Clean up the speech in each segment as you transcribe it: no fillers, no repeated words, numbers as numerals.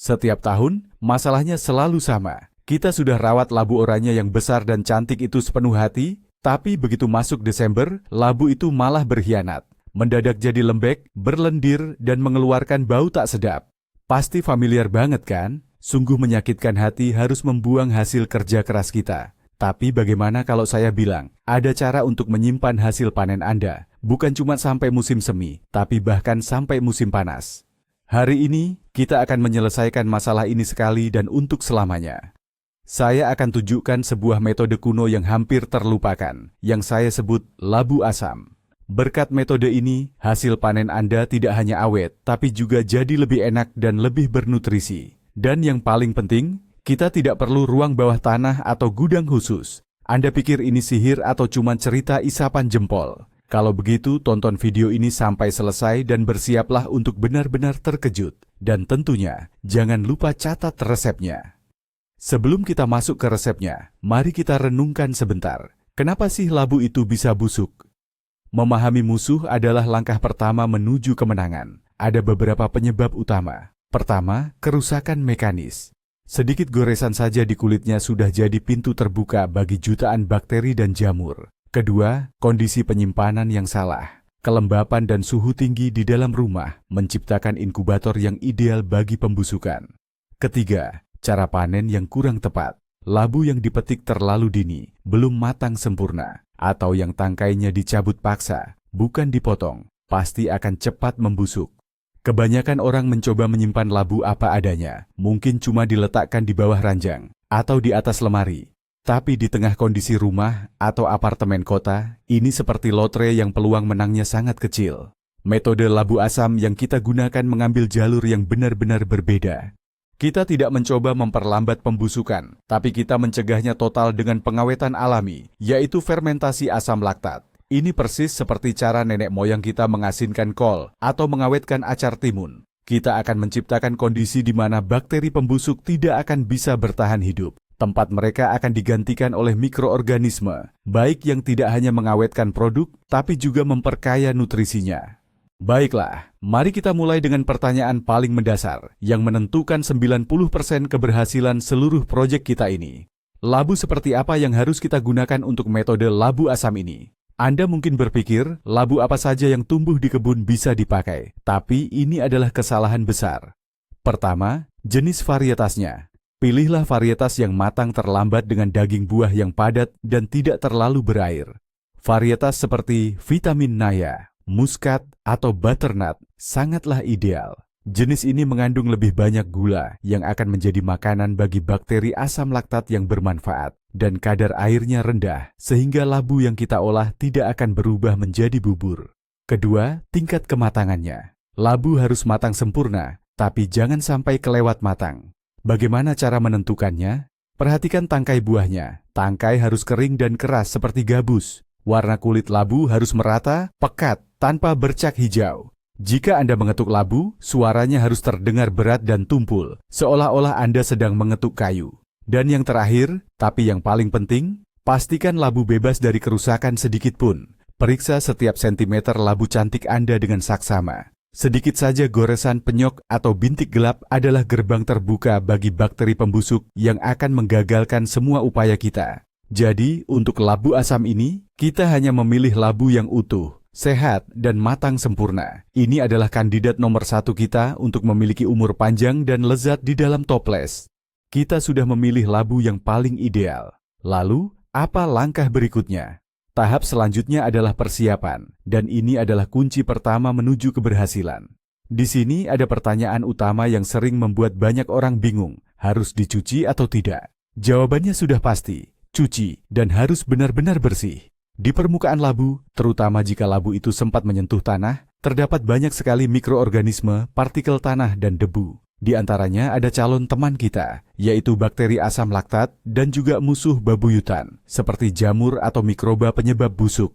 Setiap tahun, masalahnya selalu sama. Kita sudah rawat labu oranye yang besar dan cantik itu sepenuh hati, tapi begitu masuk Desember, labu itu malah berkhianat. Mendadak jadi lembek, berlendir, dan mengeluarkan bau tak sedap. Pasti familiar banget kan? Sungguh menyakitkan hati harus membuang hasil kerja keras kita. Tapi bagaimana kalau saya bilang, ada cara untuk menyimpan hasil panen Anda, bukan cuma sampai musim semi, tapi bahkan sampai musim panas. Hari ini, kita akan menyelesaikan masalah ini sekali dan untuk selamanya. Saya akan tunjukkan sebuah metode kuno yang hampir terlupakan, yang saya sebut labu asam. Berkat metode ini, hasil panen Anda tidak hanya awet, tapi juga jadi lebih enak dan lebih bernutrisi. Dan yang paling penting, kita tidak perlu ruang bawah tanah atau gudang khusus. Anda pikir ini sihir atau cuma cerita isapan jempol? Kalau begitu, tonton video ini sampai selesai dan bersiaplah untuk benar-benar terkejut. Dan tentunya, jangan lupa catat resepnya. Sebelum kita masuk ke resepnya, mari kita renungkan sebentar. Kenapa sih labu itu bisa busuk? Memahami musuh adalah langkah pertama menuju kemenangan. Ada beberapa penyebab utama. Pertama, kerusakan mekanis. Sedikit goresan saja di kulitnya sudah jadi pintu terbuka bagi jutaan bakteri dan jamur. Kedua, kondisi penyimpanan yang salah. Kelembapan dan suhu tinggi di dalam rumah menciptakan inkubator yang ideal bagi pembusukan. Ketiga, cara panen yang kurang tepat. Labu yang dipetik terlalu dini, belum matang sempurna, atau yang tangkainya dicabut paksa, bukan dipotong, pasti akan cepat membusuk. Kebanyakan orang mencoba menyimpan labu apa adanya, mungkin cuma diletakkan di bawah ranjang atau di atas lemari. Tapi di tengah kondisi rumah atau apartemen kota, ini seperti lotre yang peluang menangnya sangat kecil. Metode labu asam yang kita gunakan mengambil jalur yang benar-benar berbeda. Kita tidak mencoba memperlambat pembusukan, tapi kita mencegahnya total dengan pengawetan alami, yaitu fermentasi asam laktat. Ini persis seperti cara nenek moyang kita mengasinkan kol atau mengawetkan acar timun. Kita akan menciptakan kondisi di mana bakteri pembusuk tidak akan bisa bertahan hidup. Tempat mereka akan digantikan oleh mikroorganisme, baik yang tidak hanya mengawetkan produk, tapi juga memperkaya nutrisinya. Baiklah, mari kita mulai dengan pertanyaan paling mendasar, yang menentukan 90% keberhasilan seluruh proyek kita ini. Labu seperti apa yang harus kita gunakan untuk metode labu asam ini? Anda mungkin berpikir, labu apa saja yang tumbuh di kebun bisa dipakai, tapi ini adalah kesalahan besar. Pertama, jenis varietasnya. Pilihlah varietas yang matang terlambat dengan daging buah yang padat dan tidak terlalu berair. Varietas seperti vitamin Naya, muskat, atau butternut sangatlah ideal. Jenis ini mengandung lebih banyak gula yang akan menjadi makanan bagi bakteri asam laktat yang bermanfaat. Dan kadar airnya rendah, sehingga labu yang kita olah tidak akan berubah menjadi bubur. Kedua, tingkat kematangannya. Labu harus matang sempurna, tapi jangan sampai kelewat matang. Bagaimana cara menentukannya? Perhatikan tangkai buahnya. Tangkai harus kering dan keras seperti gabus. Warna kulit labu harus merata, pekat, tanpa bercak hijau. Jika Anda mengetuk labu, suaranya harus terdengar berat dan tumpul, seolah-olah Anda sedang mengetuk kayu. Dan yang terakhir, tapi yang paling penting, pastikan labu bebas dari kerusakan sedikit pun. Periksa setiap sentimeter labu cantik Anda dengan saksama. Sedikit saja goresan penyok atau bintik gelap adalah gerbang terbuka bagi bakteri pembusuk yang akan menggagalkan semua upaya kita. Jadi, untuk labu asam ini, kita hanya memilih labu yang utuh, sehat, dan matang sempurna. Ini adalah kandidat nomor 1 kita untuk memiliki umur panjang dan lezat di dalam toples. Kita sudah memilih labu yang paling ideal. Lalu, apa langkah berikutnya? Tahap selanjutnya adalah persiapan, dan ini adalah kunci pertama menuju keberhasilan. Di sini ada pertanyaan utama yang sering membuat banyak orang bingung, harus dicuci atau tidak? Jawabannya sudah pasti, cuci, dan harus benar-benar bersih. Di permukaan labu, terutama jika labu itu sempat menyentuh tanah, terdapat banyak sekali mikroorganisme, partikel tanah, dan debu. Di antaranya ada calon teman kita, yaitu bakteri asam laktat dan juga musuh bebuyutan, seperti jamur atau mikroba penyebab busuk.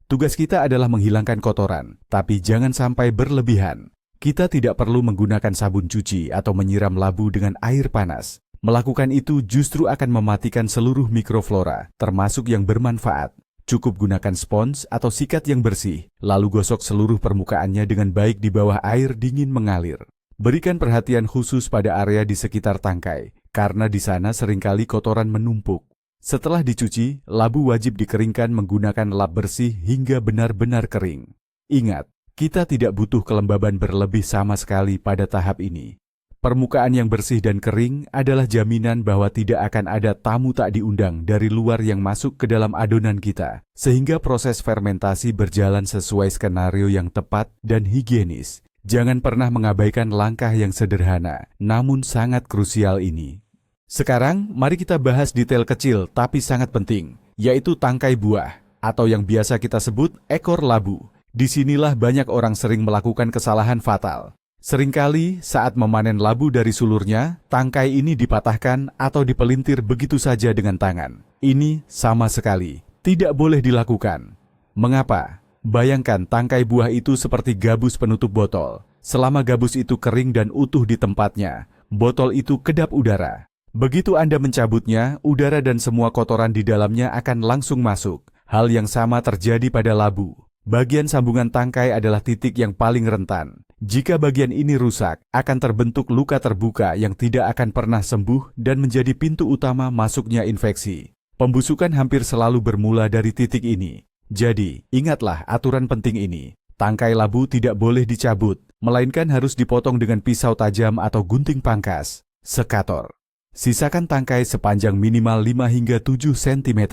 Tugas kita adalah menghilangkan kotoran, tapi jangan sampai berlebihan. Kita tidak perlu menggunakan sabun cuci atau menyiram labu dengan air panas. Melakukan itu justru akan mematikan seluruh mikroflora, termasuk yang bermanfaat. Cukup gunakan spons atau sikat yang bersih, lalu gosok seluruh permukaannya dengan baik di bawah air dingin mengalir. Berikan perhatian khusus pada area di sekitar tangkai, karena di sana seringkali kotoran menumpuk. Setelah dicuci, labu wajib dikeringkan menggunakan lap bersih hingga benar-benar kering. Ingat, kita tidak butuh kelembaban berlebih sama sekali pada tahap ini. Permukaan yang bersih dan kering adalah jaminan bahwa tidak akan ada tamu tak diundang dari luar yang masuk ke dalam adonan kita, sehingga proses fermentasi berjalan sesuai skenario yang tepat dan higienis. Jangan pernah mengabaikan langkah yang sederhana, namun sangat krusial ini. Sekarang, mari kita bahas detail kecil tapi sangat penting, yaitu tangkai buah, atau yang biasa kita sebut ekor labu. Disinilah banyak orang sering melakukan kesalahan fatal. Seringkali saat memanen labu dari sulurnya, tangkai ini dipatahkan atau dipelintir begitu saja dengan tangan. Ini sama sekali tidak boleh dilakukan. Mengapa? Bayangkan tangkai buah itu seperti gabus penutup botol. Selama gabus itu kering dan utuh di tempatnya, botol itu kedap udara. Begitu Anda mencabutnya, udara dan semua kotoran di dalamnya akan langsung masuk. Hal yang sama terjadi pada labu. Bagian sambungan tangkai adalah titik yang paling rentan. Jika bagian ini rusak, akan terbentuk luka terbuka yang tidak akan pernah sembuh dan menjadi pintu utama masuknya infeksi. Pembusukan hampir selalu bermula dari titik ini. Jadi, ingatlah aturan penting ini. Tangkai labu tidak boleh dicabut, melainkan harus dipotong dengan pisau tajam atau gunting pangkas, sekator. Sisakan tangkai sepanjang minimal 5 hingga 7 cm.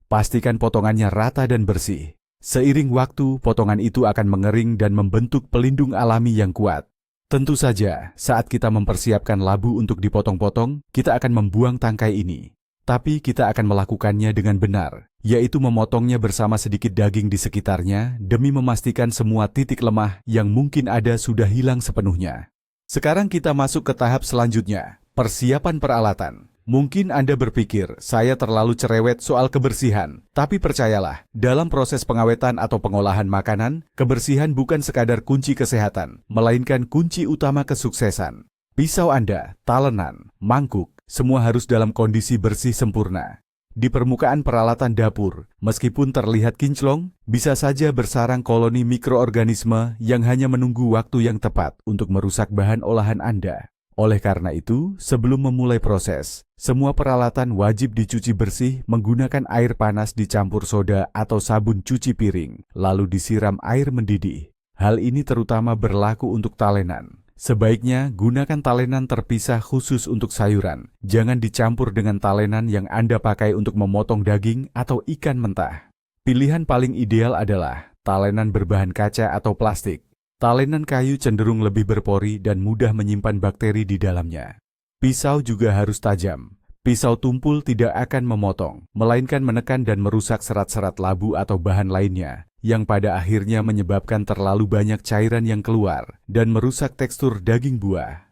Pastikan potongannya rata dan bersih. Seiring waktu, potongan itu akan mengering dan membentuk pelindung alami yang kuat. Tentu saja, saat kita mempersiapkan labu untuk dipotong-potong, kita akan membuang tangkai ini. Tapi kita akan melakukannya dengan benar, yaitu memotongnya bersama sedikit daging di sekitarnya demi memastikan semua titik lemah yang mungkin ada sudah hilang sepenuhnya. Sekarang kita masuk ke tahap selanjutnya, persiapan peralatan. Mungkin Anda berpikir saya terlalu cerewet soal kebersihan, tapi percayalah, dalam proses pengawetan atau pengolahan makanan, kebersihan bukan sekadar kunci kesehatan, melainkan kunci utama kesuksesan. Pisau Anda, talenan, mangkuk, semua harus dalam kondisi bersih sempurna. Di permukaan peralatan dapur, meskipun terlihat kinclong, bisa saja bersarang koloni mikroorganisme yang hanya menunggu waktu yang tepat untuk merusak bahan olahan Anda. Oleh karena itu, sebelum memulai proses, semua peralatan wajib dicuci bersih menggunakan air panas dicampur soda atau sabun cuci piring, lalu disiram air mendidih. Hal ini terutama berlaku untuk talenan. Sebaiknya gunakan talenan terpisah khusus untuk sayuran. Jangan dicampur dengan talenan yang Anda pakai untuk memotong daging atau ikan mentah. Pilihan paling ideal adalah talenan berbahan kaca atau plastik. Talenan kayu cenderung lebih berpori dan mudah menyimpan bakteri di dalamnya. Pisau juga harus tajam. Pisau tumpul tidak akan memotong, melainkan menekan dan merusak serat-serat labu atau bahan lainnya, yang pada akhirnya menyebabkan terlalu banyak cairan yang keluar dan merusak tekstur daging buah.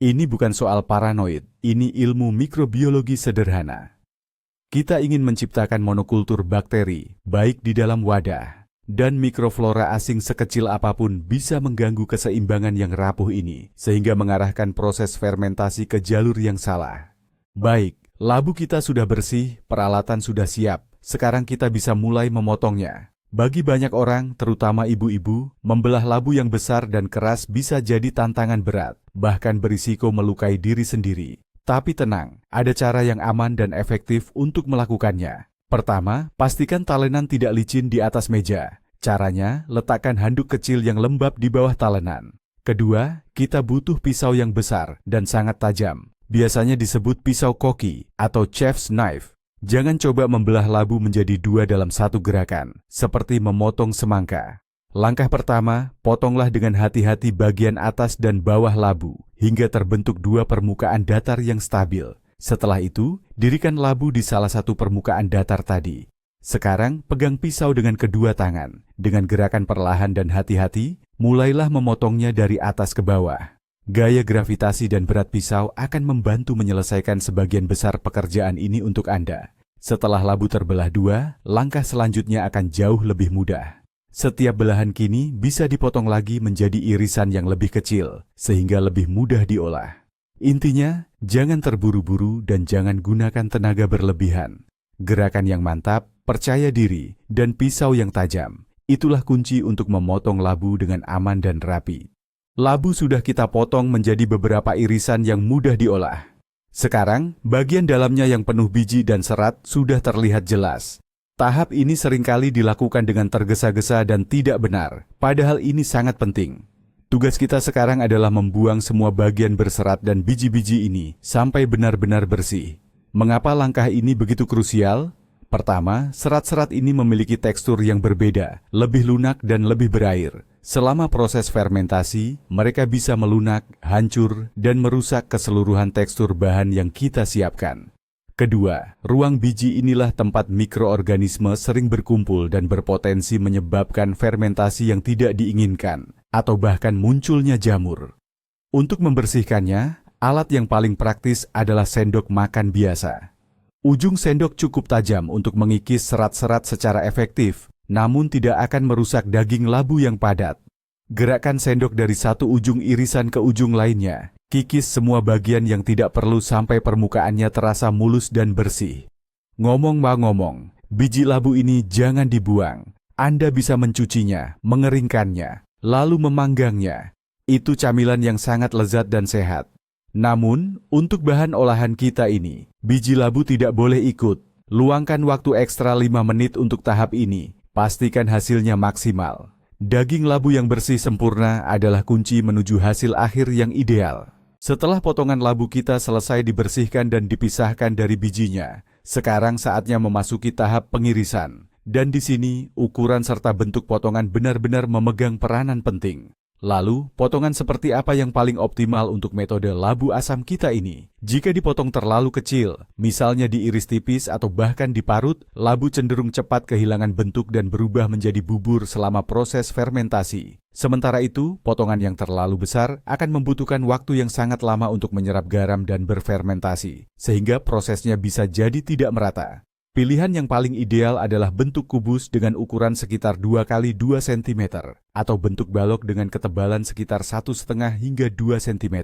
Ini bukan soal paranoid, ini ilmu mikrobiologi sederhana. Kita ingin menciptakan monokultur bakteri, baik di dalam wadah, dan mikroflora asing sekecil apapun bisa mengganggu keseimbangan yang rapuh ini, sehingga mengarahkan proses fermentasi ke jalur yang salah. Baik, labu kita sudah bersih, peralatan sudah siap, sekarang kita bisa mulai memotongnya. Bagi banyak orang, terutama ibu-ibu, membelah labu yang besar dan keras bisa jadi tantangan berat, bahkan berisiko melukai diri sendiri. Tapi tenang, ada cara yang aman dan efektif untuk melakukannya. Pertama, pastikan talenan tidak licin di atas meja. Caranya, letakkan handuk kecil yang lembab di bawah talenan. Kedua, kita butuh pisau yang besar dan sangat tajam. Biasanya disebut pisau koki atau chef's knife. Jangan coba membelah labu menjadi dua dalam satu gerakan, seperti memotong semangka. Langkah pertama, potonglah dengan hati-hati bagian atas dan bawah labu, hingga terbentuk dua permukaan datar yang stabil. Setelah itu, dirikan labu di salah satu permukaan datar tadi. Sekarang, pegang pisau dengan kedua tangan. Dengan gerakan perlahan dan hati-hati, mulailah memotongnya dari atas ke bawah. Gaya gravitasi dan berat pisau akan membantu menyelesaikan sebagian besar pekerjaan ini untuk Anda. Setelah labu terbelah dua, langkah selanjutnya akan jauh lebih mudah. Setiap belahan kini bisa dipotong lagi menjadi irisan yang lebih kecil, sehingga lebih mudah diolah. Intinya, jangan terburu-buru dan jangan gunakan tenaga berlebihan. Gerakan yang mantap, percaya diri, dan pisau yang tajam, itulah kunci untuk memotong labu dengan aman dan rapi. Labu sudah kita potong menjadi beberapa irisan yang mudah diolah. Sekarang, bagian dalamnya yang penuh biji dan serat sudah terlihat jelas. Tahap ini seringkali dilakukan dengan tergesa-gesa dan tidak benar, padahal ini sangat penting. Tugas kita sekarang adalah membuang semua bagian berserat dan biji-biji ini sampai benar-benar bersih. Mengapa langkah ini begitu krusial? Pertama, serat-serat ini memiliki tekstur yang berbeda, lebih lunak dan lebih berair. Selama proses fermentasi, mereka bisa melunak, hancur, dan merusak keseluruhan tekstur bahan yang kita siapkan. Kedua, ruang biji inilah tempat mikroorganisme sering berkumpul dan berpotensi menyebabkan fermentasi yang tidak diinginkan, atau bahkan munculnya jamur. Untuk membersihkannya, alat yang paling praktis adalah sendok makan biasa. Ujung sendok cukup tajam untuk mengikis serat-serat secara efektif, namun tidak akan merusak daging labu yang padat. Gerakkan sendok dari satu ujung irisan ke ujung lainnya. Kikis semua bagian yang tidak perlu sampai permukaannya terasa mulus dan bersih. Ngomong-ngomong, biji labu ini jangan dibuang. Anda bisa mencucinya, mengeringkannya, lalu memanggangnya. Itu camilan yang sangat lezat dan sehat. Namun, untuk bahan olahan kita ini, biji labu tidak boleh ikut. Luangkan waktu ekstra 5 menit untuk tahap ini. Pastikan hasilnya maksimal. Daging labu yang bersih sempurna adalah kunci menuju hasil akhir yang ideal. Setelah potongan labu kita selesai dibersihkan dan dipisahkan dari bijinya, sekarang saatnya memasuki tahap pengirisan. Dan di sini, ukuran serta bentuk potongan benar-benar memegang peranan penting. Lalu, potongan seperti apa yang paling optimal untuk metode labu asam kita ini? Jika dipotong terlalu kecil, misalnya diiris tipis atau bahkan diparut, labu cenderung cepat kehilangan bentuk dan berubah menjadi bubur selama proses fermentasi. Sementara itu, potongan yang terlalu besar akan membutuhkan waktu yang sangat lama untuk menyerap garam dan berfermentasi, sehingga prosesnya bisa jadi tidak merata. Pilihan yang paling ideal adalah bentuk kubus dengan ukuran sekitar 2 x 2 cm atau bentuk balok dengan ketebalan sekitar 1,5 hingga 2 cm.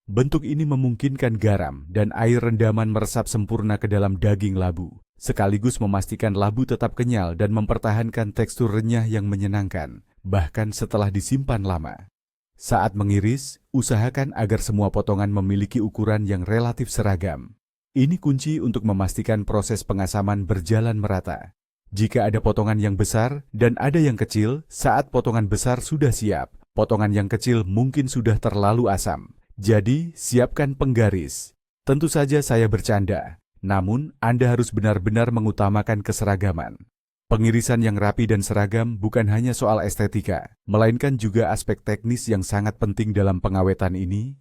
Bentuk ini memungkinkan garam dan air rendaman meresap sempurna ke dalam daging labu, sekaligus memastikan labu tetap kenyal dan mempertahankan tekstur renyah yang menyenangkan, bahkan setelah disimpan lama. Saat mengiris, usahakan agar semua potongan memiliki ukuran yang relatif seragam. Ini kunci untuk memastikan proses pengasaman berjalan merata. Jika ada potongan yang besar dan ada yang kecil, saat potongan besar sudah siap, potongan yang kecil mungkin sudah terlalu asam. Jadi, siapkan penggaris. Tentu saja saya bercanda, namun Anda harus benar-benar mengutamakan keseragaman. Pengirisan yang rapi dan seragam bukan hanya soal estetika, melainkan juga aspek teknis yang sangat penting dalam pengawetan ini.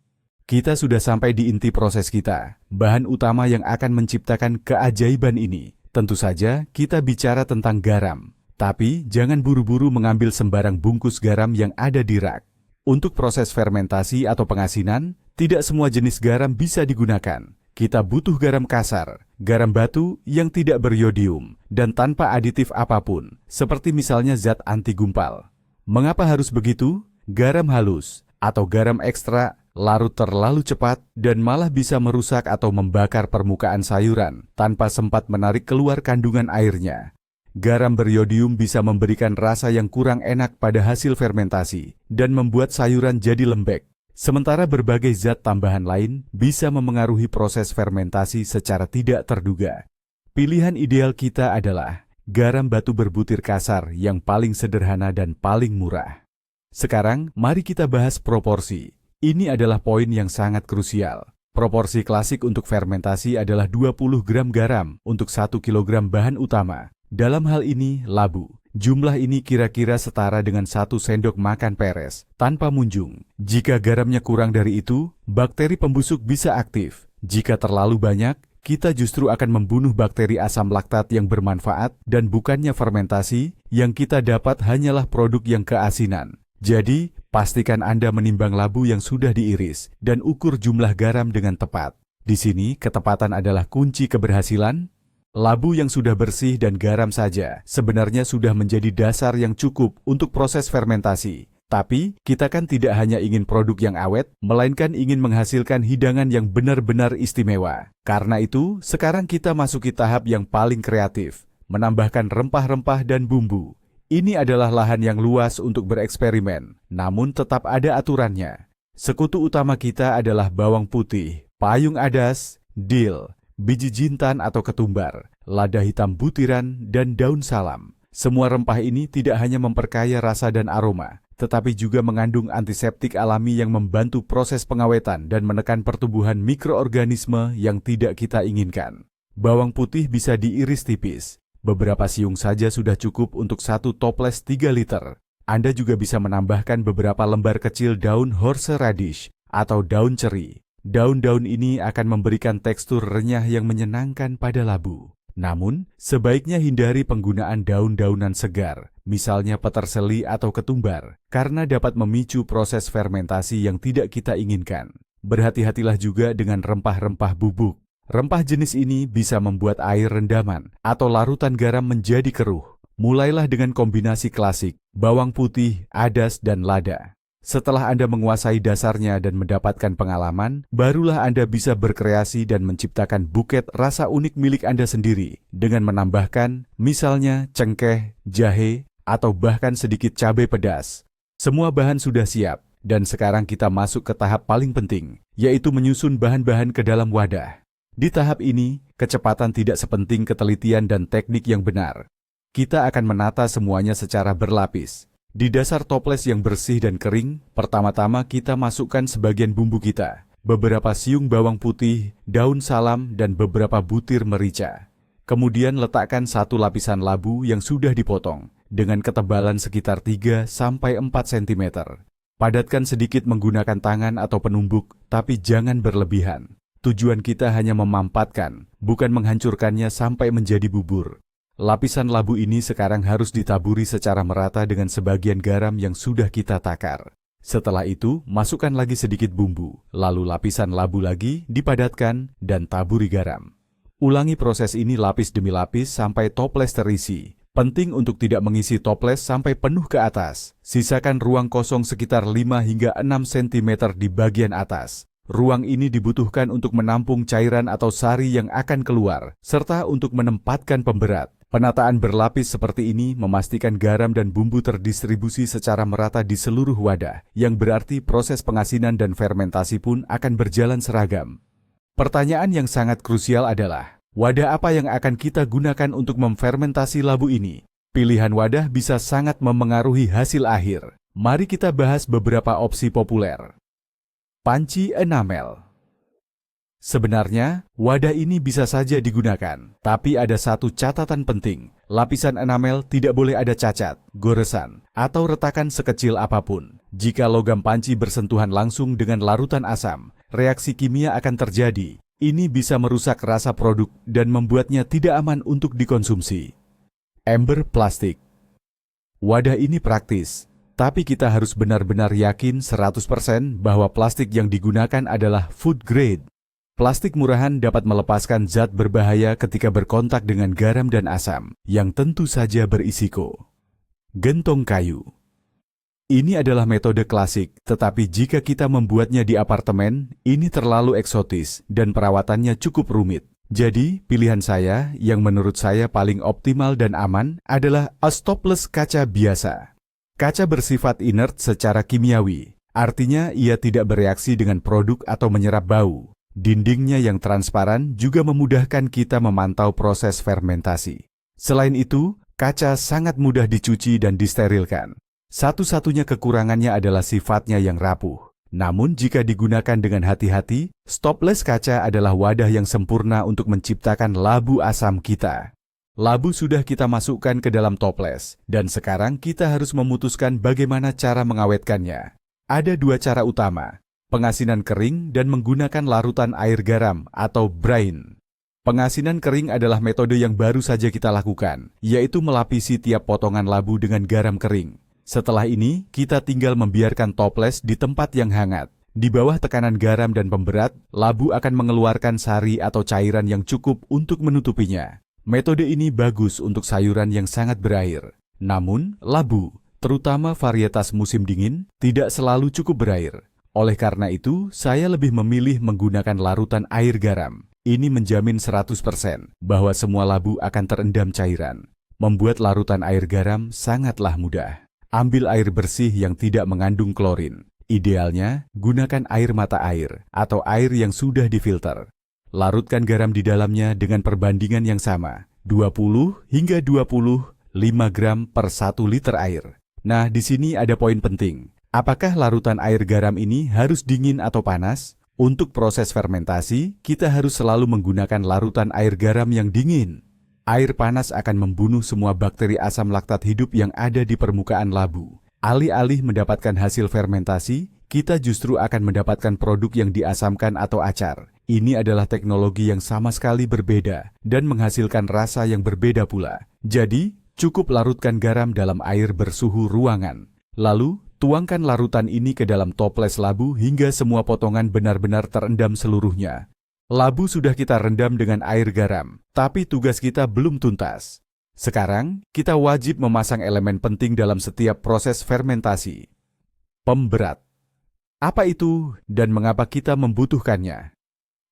Kita sudah sampai di inti proses kita, bahan utama yang akan menciptakan keajaiban ini. Tentu saja kita bicara tentang garam, tapi jangan buru-buru mengambil sembarang bungkus garam yang ada di rak. Untuk proses fermentasi atau pengasinan, tidak semua jenis garam bisa digunakan. Kita butuh garam kasar, garam batu yang tidak beriodium, dan tanpa aditif apapun, seperti misalnya zat anti gumpal. Mengapa harus begitu? Garam halus atau garam ekstra larut terlalu cepat dan malah bisa merusak atau membakar permukaan sayuran tanpa sempat menarik keluar kandungan airnya. Garam beriodium bisa memberikan rasa yang kurang enak pada hasil fermentasi dan membuat sayuran jadi lembek. Sementara berbagai zat tambahan lain bisa memengaruhi proses fermentasi secara tidak terduga. Pilihan ideal kita adalah garam batu berbutir kasar yang paling sederhana dan paling murah. Sekarang, mari kita bahas proporsi. Ini adalah poin yang sangat krusial. Proporsi klasik untuk fermentasi adalah 20 gram garam untuk 1 kilogram bahan utama. Dalam hal ini, labu. Jumlah ini kira-kira setara dengan 1 sendok makan peres, tanpa munjung. Jika garamnya kurang dari itu, bakteri pembusuk bisa aktif. Jika terlalu banyak, kita justru akan membunuh bakteri asam laktat yang bermanfaat dan bukannya fermentasi, yang kita dapat hanyalah produk yang keasinan. Jadi, pastikan Anda menimbang labu yang sudah diiris dan ukur jumlah garam dengan tepat. Di sini, ketepatan adalah kunci keberhasilan. Labu yang sudah bersih dan garam saja sebenarnya sudah menjadi dasar yang cukup untuk proses fermentasi. Tapi, kita kan tidak hanya ingin produk yang awet, melainkan ingin menghasilkan hidangan yang benar-benar istimewa. Karena itu, sekarang kita masuki tahap yang paling kreatif, menambahkan rempah-rempah dan bumbu. Ini adalah lahan yang luas untuk bereksperimen, namun tetap ada aturannya. Sekutu utama kita adalah bawang putih, payung adas, dill, biji jintan atau ketumbar, lada hitam butiran, dan daun salam. Semua rempah ini tidak hanya memperkaya rasa dan aroma, tetapi juga mengandung antiseptik alami yang membantu proses pengawetan dan menekan pertumbuhan mikroorganisme yang tidak kita inginkan. Bawang putih bisa diiris tipis. Beberapa siung saja sudah cukup untuk 1 toples 3 liter. Anda juga bisa menambahkan beberapa lembar kecil daun horseradish atau daun ceri. Daun-daun ini akan memberikan tekstur renyah yang menyenangkan pada labu. Namun, sebaiknya hindari penggunaan daun-daunan segar, misalnya peterseli atau ketumbar, karena dapat memicu proses fermentasi yang tidak kita inginkan. Berhati-hatilah juga dengan rempah-rempah bubuk. Rempah jenis ini bisa membuat air rendaman atau larutan garam menjadi keruh. Mulailah dengan kombinasi klasik, bawang putih, adas, dan lada. Setelah Anda menguasai dasarnya dan mendapatkan pengalaman, barulah Anda bisa berkreasi dan menciptakan buket rasa unik milik Anda sendiri dengan menambahkan, misalnya cengkeh, jahe, atau bahkan sedikit cabai pedas. Semua bahan sudah siap, dan sekarang kita masuk ke tahap paling penting, yaitu menyusun bahan-bahan ke dalam wadah. Di tahap ini, kecepatan tidak sepenting ketelitian dan teknik yang benar. Kita akan menata semuanya secara berlapis. Di dasar toples yang bersih dan kering, pertama-tama kita masukkan sebagian bumbu kita, beberapa siung bawang putih, daun salam, dan beberapa butir merica. Kemudian letakkan 1 lapisan labu yang sudah dipotong, dengan ketebalan sekitar 3-4 cm. Padatkan sedikit menggunakan tangan atau penumbuk, tapi jangan berlebihan. Tujuan kita hanya memampatkan, bukan menghancurkannya sampai menjadi bubur. Lapisan labu ini sekarang harus ditaburi secara merata dengan sebagian garam yang sudah kita takar. Setelah itu, masukkan lagi sedikit bumbu, lalu lapisan labu lagi, dipadatkan, dan taburi garam. Ulangi proses ini lapis demi lapis sampai toples terisi. Penting untuk tidak mengisi toples sampai penuh ke atas. Sisakan ruang kosong sekitar 5 hingga 6 cm di bagian atas. Ruang ini dibutuhkan untuk menampung cairan atau sari yang akan keluar, serta untuk menempatkan pemberat. Penataan berlapis seperti ini memastikan garam dan bumbu terdistribusi secara merata di seluruh wadah, yang berarti proses pengasinan dan fermentasi pun akan berjalan seragam. Pertanyaan yang sangat krusial adalah, wadah apa yang akan kita gunakan untuk memfermentasi labu ini? Pilihan wadah bisa sangat memengaruhi hasil akhir. Mari kita bahas beberapa opsi populer. Panci enamel. Sebenarnya, wadah ini bisa saja digunakan, tapi ada satu catatan penting. Lapisan enamel tidak boleh ada cacat, goresan, atau retakan sekecil apapun. Jika logam panci bersentuhan langsung dengan larutan asam, reaksi kimia akan terjadi. Ini bisa merusak rasa produk dan membuatnya tidak aman untuk dikonsumsi. Ember plastik. Wadah ini praktis. Tapi kita harus benar-benar yakin 100% bahwa plastik yang digunakan adalah food grade. Plastik murahan dapat melepaskan zat berbahaya ketika berkontak dengan garam dan asam, yang tentu saja berisiko. Gentong kayu. Ini adalah metode klasik, tetapi jika kita membuatnya di apartemen, ini terlalu eksotis dan perawatannya cukup rumit. Jadi, pilihan saya yang menurut saya paling optimal dan aman adalah stopless kaca biasa. Kaca bersifat inert secara kimiawi, artinya ia tidak bereaksi dengan produk atau menyerap bau. Dindingnya yang transparan juga memudahkan kita memantau proses fermentasi. Selain itu, kaca sangat mudah dicuci dan disterilkan. Satu-satunya kekurangannya adalah sifatnya yang rapuh. Namun jika digunakan dengan hati-hati, stopless kaca adalah wadah yang sempurna untuk menciptakan labu asam kita. Labu sudah kita masukkan ke dalam toples, dan sekarang kita harus memutuskan bagaimana cara mengawetkannya. Ada 2 cara utama, pengasinan kering dan menggunakan larutan air garam atau brine. Pengasinan kering adalah metode yang baru saja kita lakukan, yaitu melapisi tiap potongan labu dengan garam kering. Setelah ini, kita tinggal membiarkan toples di tempat yang hangat. Di bawah tekanan garam dan pemberat, labu akan mengeluarkan sari atau cairan yang cukup untuk menutupinya. Metode ini bagus untuk sayuran yang sangat berair. Namun, labu, terutama varietas musim dingin, tidak selalu cukup berair. Oleh karena itu, saya lebih memilih menggunakan larutan air garam. Ini menjamin 100% bahwa semua labu akan terendam cairan. Membuat larutan air garam sangatlah mudah. Ambil air bersih yang tidak mengandung klorin. Idealnya, gunakan air mata air atau air yang sudah difilter. Larutkan garam di dalamnya dengan perbandingan yang sama, 20 hingga 25 gram per 1 liter air. Nah, di sini ada poin penting. Apakah larutan air garam ini harus dingin atau panas? Untuk proses fermentasi, kita harus selalu menggunakan larutan air garam yang dingin. Air panas akan membunuh semua bakteri asam laktat hidup yang ada di permukaan labu. Alih-alih mendapatkan hasil fermentasi, kita justru akan mendapatkan produk yang diasamkan atau acar. Ini adalah teknologi yang sama sekali berbeda dan menghasilkan rasa yang berbeda pula. Jadi, cukup larutkan garam dalam air bersuhu ruangan. Lalu, tuangkan larutan ini ke dalam toples labu hingga semua potongan benar-benar terendam seluruhnya. Labu sudah kita rendam dengan air garam, tapi tugas kita belum tuntas. Sekarang, kita wajib memasang elemen penting dalam setiap proses fermentasi. Pemberat. Apa itu dan mengapa kita membutuhkannya?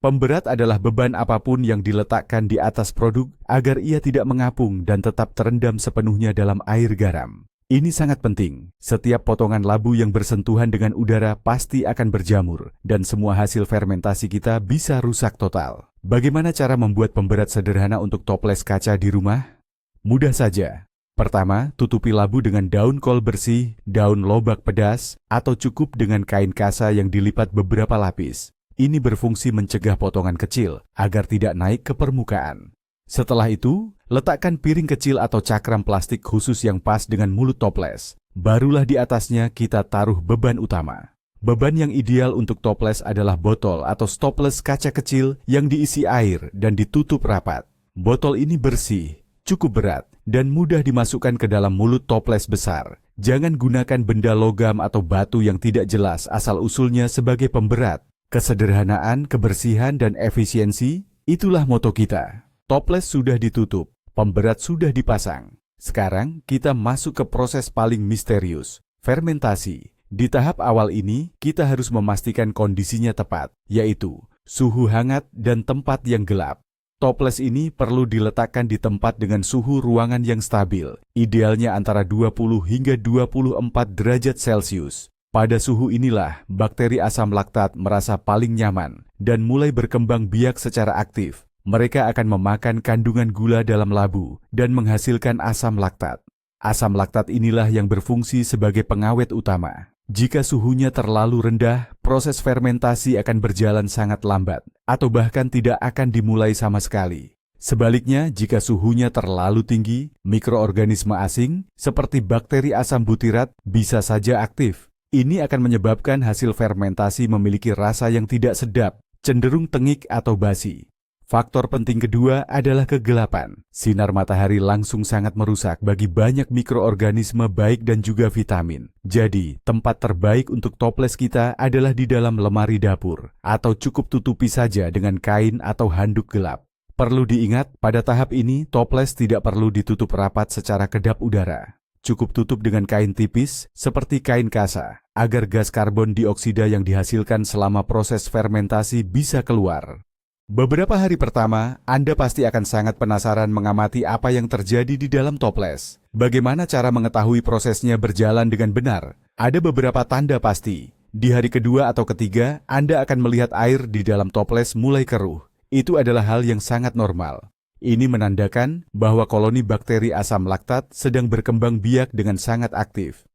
Pemberat adalah beban apapun yang diletakkan di atas produk agar ia tidak mengapung dan tetap terendam sepenuhnya dalam air garam. Ini sangat penting. Setiap potongan labu yang bersentuhan dengan udara pasti akan berjamur dan semua hasil fermentasi kita bisa rusak total. Bagaimana cara membuat pemberat sederhana untuk toples kaca di rumah? Mudah saja. Pertama, tutupi labu dengan daun kol bersih, daun lobak pedas, atau cukup dengan kain kasa yang dilipat beberapa lapis. Ini berfungsi mencegah potongan kecil agar tidak naik ke permukaan. Setelah itu, letakkan piring kecil atau cakram plastik khusus yang pas dengan mulut toples. Barulah di atasnya kita taruh beban utama. Beban yang ideal untuk toples adalah botol atau stopless kaca kecil yang diisi air dan ditutup rapat. Botol ini bersih, cukup berat, dan mudah dimasukkan ke dalam mulut toples besar. Jangan gunakan benda logam atau batu yang tidak jelas asal-usulnya sebagai pemberat. Kesederhanaan, kebersihan, dan efisiensi, itulah moto kita. Toples sudah ditutup, pemberat sudah dipasang. Sekarang kita masuk ke proses paling misterius, fermentasi. Di tahap awal ini, kita harus memastikan kondisinya tepat, yaitu suhu hangat dan tempat yang gelap. Toples ini perlu diletakkan di tempat dengan suhu ruangan yang stabil, idealnya antara 20 hingga 24 derajat Celcius. Pada suhu inilah, bakteri asam laktat merasa paling nyaman dan mulai berkembang biak secara aktif. Mereka akan memakan kandungan gula dalam labu dan menghasilkan asam laktat. Asam laktat inilah yang berfungsi sebagai pengawet utama. Jika suhunya terlalu rendah, proses fermentasi akan berjalan sangat lambat atau bahkan tidak akan dimulai sama sekali. Sebaliknya, jika suhunya terlalu tinggi, mikroorganisme asing seperti bakteri asam butirat bisa saja aktif. Ini akan menyebabkan hasil fermentasi memiliki rasa yang tidak sedap, cenderung tengik atau basi. Faktor penting kedua adalah kegelapan. Sinar matahari langsung sangat merusak bagi banyak mikroorganisme baik dan juga vitamin. Jadi, tempat terbaik untuk toples kita adalah di dalam lemari dapur, atau cukup tutupi saja dengan kain atau handuk gelap. Perlu diingat, pada tahap ini, toples tidak perlu ditutup rapat secara kedap udara. Cukup tutup dengan kain tipis, seperti kain kasa, agar gas karbon dioksida yang dihasilkan selama proses fermentasi bisa keluar. Beberapa hari pertama, Anda pasti akan sangat penasaran mengamati apa yang terjadi di dalam toples. Bagaimana cara mengetahui prosesnya berjalan dengan benar? Ada beberapa tanda pasti. Di hari kedua atau ketiga, Anda akan melihat air di dalam toples mulai keruh. Itu adalah hal yang sangat normal. Ini menandakan bahwa koloni bakteri asam laktat sedang berkembang biak dengan sangat aktif.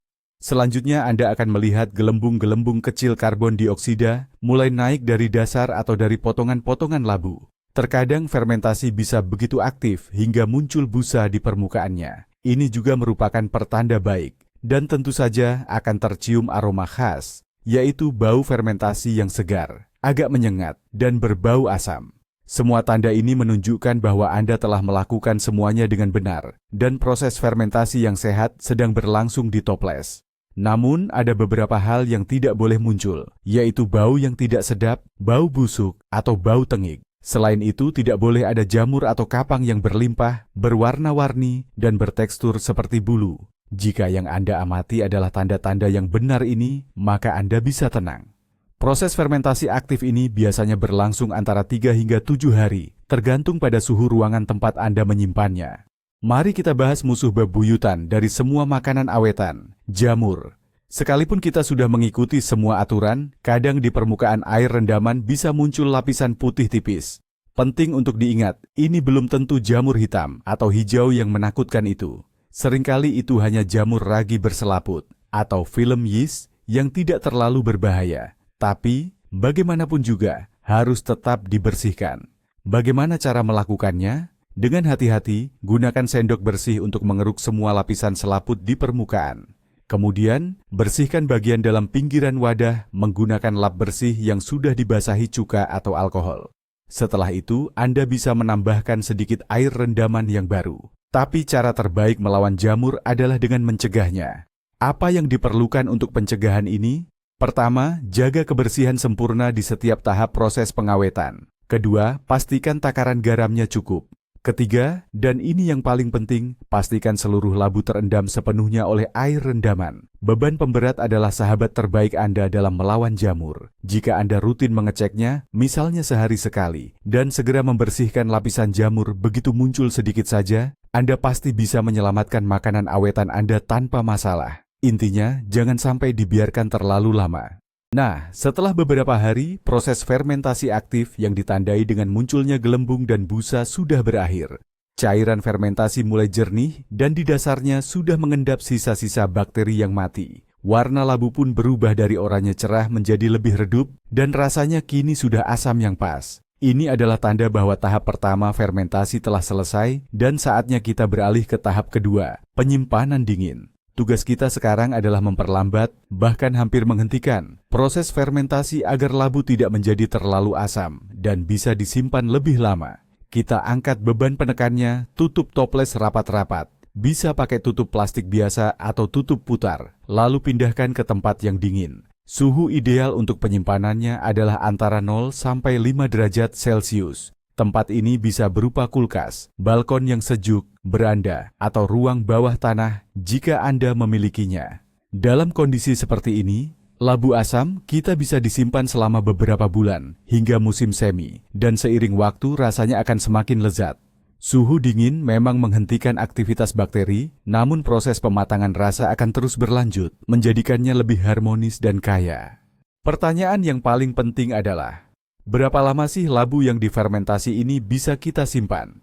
Selanjutnya Anda akan melihat gelembung-gelembung kecil karbon dioksida mulai naik dari dasar atau dari potongan-potongan labu. Terkadang fermentasi bisa begitu aktif hingga muncul busa di permukaannya. Ini juga merupakan pertanda baik dan tentu saja akan tercium aroma khas, yaitu bau fermentasi yang segar, agak menyengat, dan berbau asam. Semua tanda ini menunjukkan bahwa Anda telah melakukan semuanya dengan benar dan proses fermentasi yang sehat sedang berlangsung di toples. Namun, ada beberapa hal yang tidak boleh muncul, yaitu bau yang tidak sedap, bau busuk, atau bau tengik. Selain itu, tidak boleh ada jamur atau kapang yang berlimpah, berwarna-warni, dan bertekstur seperti bulu. Jika yang Anda amati adalah tanda-tanda yang benar ini, maka Anda bisa tenang. Proses fermentasi aktif ini biasanya berlangsung antara 3 hingga 7 hari, tergantung pada suhu ruangan tempat Anda menyimpannya. Mari kita bahas musuh bebuyutan dari semua makanan awetan, jamur. Sekalipun kita sudah mengikuti semua aturan, kadang di permukaan air rendaman bisa muncul lapisan putih tipis. Penting untuk diingat, ini belum tentu jamur hitam atau hijau yang menakutkan itu. Seringkali itu hanya jamur ragi berselaput atau film yeast yang tidak terlalu berbahaya. Tapi, bagaimanapun juga, harus tetap dibersihkan. Bagaimana cara melakukannya? Dengan hati-hati, gunakan sendok bersih untuk mengeruk semua lapisan selaput di permukaan. Kemudian, bersihkan bagian dalam pinggiran wadah menggunakan lap bersih yang sudah dibasahi cuka atau alkohol. Setelah itu, Anda bisa menambahkan sedikit air rendaman yang baru. Tapi cara terbaik melawan jamur adalah dengan mencegahnya. Apa yang diperlukan untuk pencegahan ini? Pertama, jaga kebersihan sempurna di setiap tahap proses pengawetan. Kedua, pastikan takaran garamnya cukup. Ketiga, dan ini yang paling penting, pastikan seluruh labu terendam sepenuhnya oleh air rendaman. Beban pemberat adalah sahabat terbaik Anda dalam melawan jamur. Jika Anda rutin mengeceknya, misalnya sehari sekali, dan segera membersihkan lapisan jamur begitu muncul sedikit saja, Anda pasti bisa menyelamatkan makanan awetan Anda tanpa masalah. Intinya, jangan sampai dibiarkan terlalu lama. Nah, setelah beberapa hari, proses fermentasi aktif yang ditandai dengan munculnya gelembung dan busa sudah berakhir. Cairan fermentasi mulai jernih dan di dasarnya sudah mengendap sisa-sisa bakteri yang mati. Warna labu pun berubah dari oranye cerah menjadi lebih redup dan rasanya kini sudah asam yang pas. Ini adalah tanda bahwa tahap pertama fermentasi telah selesai dan saatnya kita beralih ke tahap kedua, penyimpanan dingin. Tugas kita sekarang adalah memperlambat, bahkan hampir menghentikan, proses fermentasi agar labu tidak menjadi terlalu asam dan bisa disimpan lebih lama. Kita angkat beban penekannya, tutup toples rapat-rapat. Bisa pakai tutup plastik biasa atau tutup putar, lalu pindahkan ke tempat yang dingin. Suhu ideal untuk penyimpanannya adalah antara 0 sampai 5 derajat Celcius. Tempat ini bisa berupa kulkas, balkon yang sejuk, beranda, atau ruang bawah tanah jika Anda memilikinya. Dalam kondisi seperti ini, labu asam kita bisa disimpan selama beberapa bulan hingga musim semi, dan seiring waktu rasanya akan semakin lezat. Suhu dingin memang menghentikan aktivitas bakteri, namun proses pematangan rasa akan terus berlanjut, menjadikannya lebih harmonis dan kaya. Pertanyaan yang paling penting adalah, berapa lama sih labu yang difermentasi ini bisa kita simpan?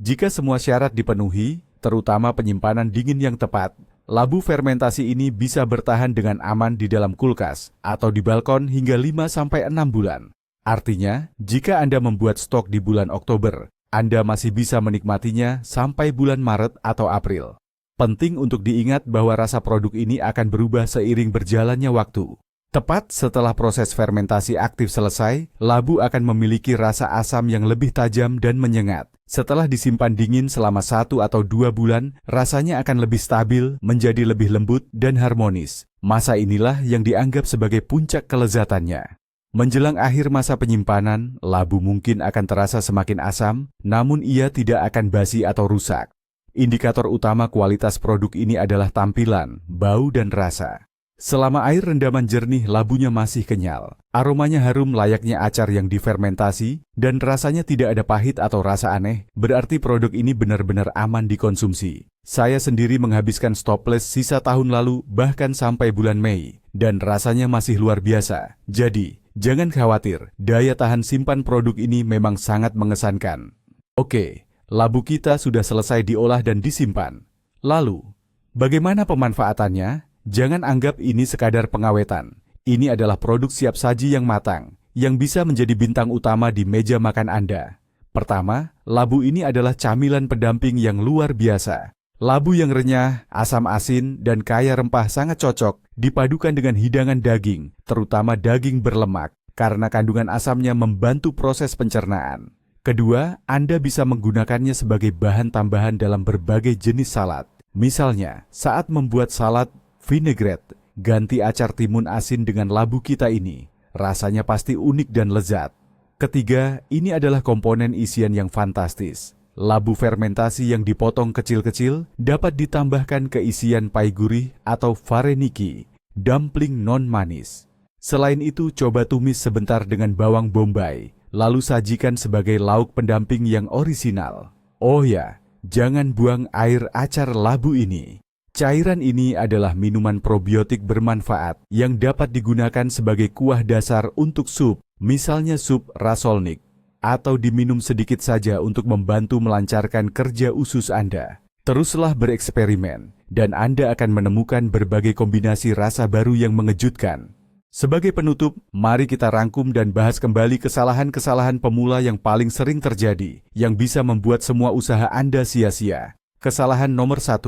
Jika semua syarat dipenuhi, terutama penyimpanan dingin yang tepat, labu fermentasi ini bisa bertahan dengan aman di dalam kulkas atau di balkon hingga 5-6 bulan. Artinya, jika Anda membuat stok di bulan Oktober, Anda masih bisa menikmatinya sampai bulan Maret atau April. Penting untuk diingat bahwa rasa produk ini akan berubah seiring berjalannya waktu. Tepat setelah proses fermentasi aktif selesai, labu akan memiliki rasa asam yang lebih tajam dan menyengat. Setelah disimpan dingin selama 1 atau 2 bulan, rasanya akan lebih stabil, menjadi lebih lembut dan harmonis. Masa inilah yang dianggap sebagai puncak kelezatannya. Menjelang akhir masa penyimpanan, labu mungkin akan terasa semakin asam, namun ia tidak akan basi atau rusak. Indikator utama kualitas produk ini adalah tampilan, bau dan rasa. Selama air rendaman jernih, labunya masih kenyal. Aromanya harum layaknya acar yang difermentasi, dan rasanya tidak ada pahit atau rasa aneh, berarti produk ini benar-benar aman dikonsumsi. Saya sendiri menghabiskan stopless sisa tahun lalu, bahkan sampai bulan Mei, dan rasanya masih luar biasa. Jadi, jangan khawatir, daya tahan simpan produk ini memang sangat mengesankan. Oke, labu kita sudah selesai diolah dan disimpan. Lalu, bagaimana pemanfaatannya? Jangan anggap ini sekadar pengawetan. Ini adalah produk siap saji yang matang, yang bisa menjadi bintang utama di meja makan Anda. Pertama, labu ini adalah camilan pendamping yang luar biasa. Labu yang renyah, asam asin, dan kaya rempah sangat cocok dipadukan dengan hidangan daging, terutama daging berlemak, karena kandungan asamnya membantu proses pencernaan. Kedua, Anda bisa menggunakannya sebagai bahan tambahan dalam berbagai jenis salad. Misalnya, saat membuat salad vinaigrette, ganti acar timun asin dengan labu kita ini. Rasanya pasti unik dan lezat. Ketiga, ini adalah komponen isian yang fantastis. Labu fermentasi yang dipotong kecil-kecil dapat ditambahkan ke isian pai gurih atau vareniki, dumpling non-manis. Selain itu, coba tumis sebentar dengan bawang bombay, lalu sajikan sebagai lauk pendamping yang orisinal. Oh ya, Jangan buang air acar labu ini. Cairan ini adalah minuman probiotik bermanfaat yang dapat digunakan sebagai kuah dasar untuk sup, misalnya sup rasolnik, atau diminum sedikit saja untuk membantu melancarkan kerja usus Anda. Teruslah bereksperimen, dan Anda akan menemukan berbagai kombinasi rasa baru yang mengejutkan. Sebagai penutup, mari kita rangkum dan bahas kembali kesalahan-kesalahan pemula yang paling sering terjadi, yang bisa membuat semua usaha Anda sia-sia. Kesalahan nomor 1,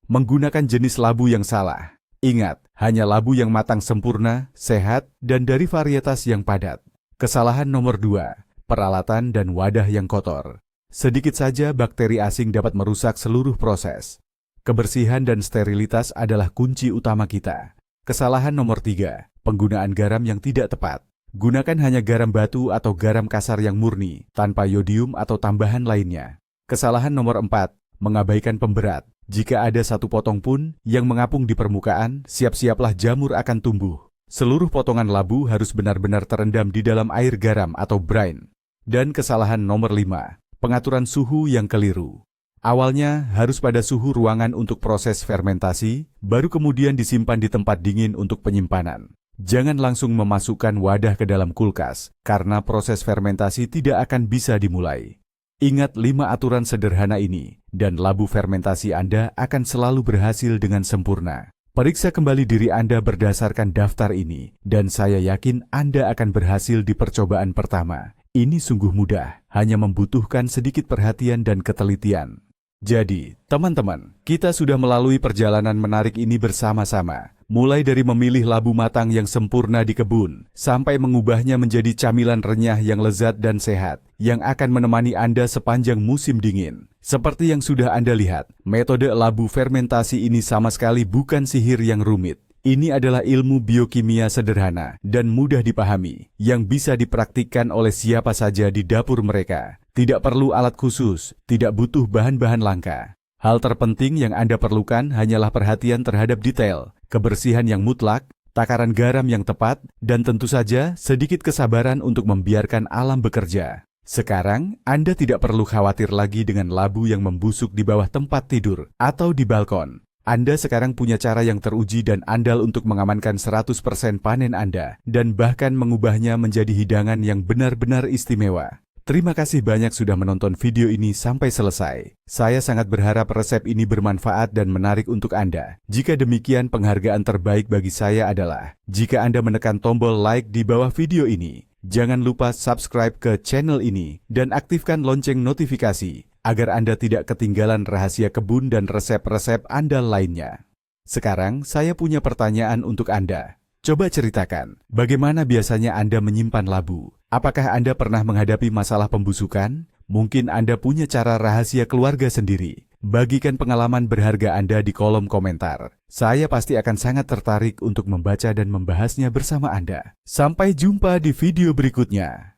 menggunakan jenis labu yang salah. Ingat, hanya labu yang matang sempurna, sehat, dan dari varietas yang padat. Kesalahan nomor 2, peralatan dan wadah yang kotor. Sedikit saja bakteri asing dapat merusak seluruh proses. Kebersihan dan sterilitas adalah kunci utama kita. Kesalahan nomor 3, penggunaan garam yang tidak tepat. Gunakan hanya garam batu atau garam kasar yang murni, tanpa yodium atau tambahan lainnya. Kesalahan nomor 4, mengabaikan pemberat. Jika ada satu potong pun yang mengapung di permukaan, siap-siaplah jamur akan tumbuh. Seluruh potongan labu harus benar-benar terendam di dalam air garam atau brine. Dan kesalahan nomor 5, pengaturan suhu yang keliru. Awalnya harus pada suhu ruangan untuk proses fermentasi, baru kemudian disimpan di tempat dingin untuk penyimpanan. Jangan langsung memasukkan wadah ke dalam kulkas, karena proses fermentasi tidak akan bisa dimulai. Ingat 5 aturan sederhana ini, dan labu fermentasi Anda akan selalu berhasil dengan sempurna. Periksa kembali diri Anda berdasarkan daftar ini, dan saya yakin Anda akan berhasil di percobaan pertama. Ini sungguh mudah, hanya membutuhkan sedikit perhatian dan ketelitian. Jadi, teman-teman, kita sudah melalui perjalanan menarik ini bersama-sama. Mulai dari memilih labu matang yang sempurna di kebun, sampai mengubahnya menjadi camilan renyah yang lezat dan sehat, yang akan menemani Anda sepanjang musim dingin. Seperti yang sudah Anda lihat, metode labu fermentasi ini sama sekali bukan sihir yang rumit. Ini adalah ilmu biokimia sederhana dan mudah dipahami, yang bisa dipraktikkan oleh siapa saja di dapur mereka. Tidak perlu alat khusus, tidak butuh bahan-bahan langka. Hal terpenting yang Anda perlukan hanyalah perhatian terhadap detail, kebersihan yang mutlak, takaran garam yang tepat, dan tentu saja sedikit kesabaran untuk membiarkan alam bekerja. Sekarang, Anda tidak perlu khawatir lagi dengan labu yang membusuk di bawah tempat tidur atau di balkon. Anda sekarang punya cara yang teruji dan andal untuk mengamankan 100% panen Anda, dan bahkan mengubahnya menjadi hidangan yang benar-benar istimewa. Terima kasih banyak sudah menonton video ini sampai selesai. Saya sangat berharap resep ini bermanfaat dan menarik untuk Anda. Jika demikian, penghargaan terbaik bagi saya adalah jika Anda menekan tombol like di bawah video ini. Jangan lupa subscribe ke channel ini dan aktifkan lonceng notifikasi agar Anda tidak ketinggalan rahasia kebun dan resep-resep andal lainnya. Sekarang saya punya pertanyaan untuk Anda. Coba ceritakan, bagaimana biasanya Anda menyimpan labu? Apakah Anda pernah menghadapi masalah pembusukan? Mungkin Anda punya cara rahasia keluarga sendiri. Bagikan pengalaman berharga Anda di kolom komentar. Saya pasti akan sangat tertarik untuk membaca dan membahasnya bersama Anda. Sampai jumpa di video berikutnya.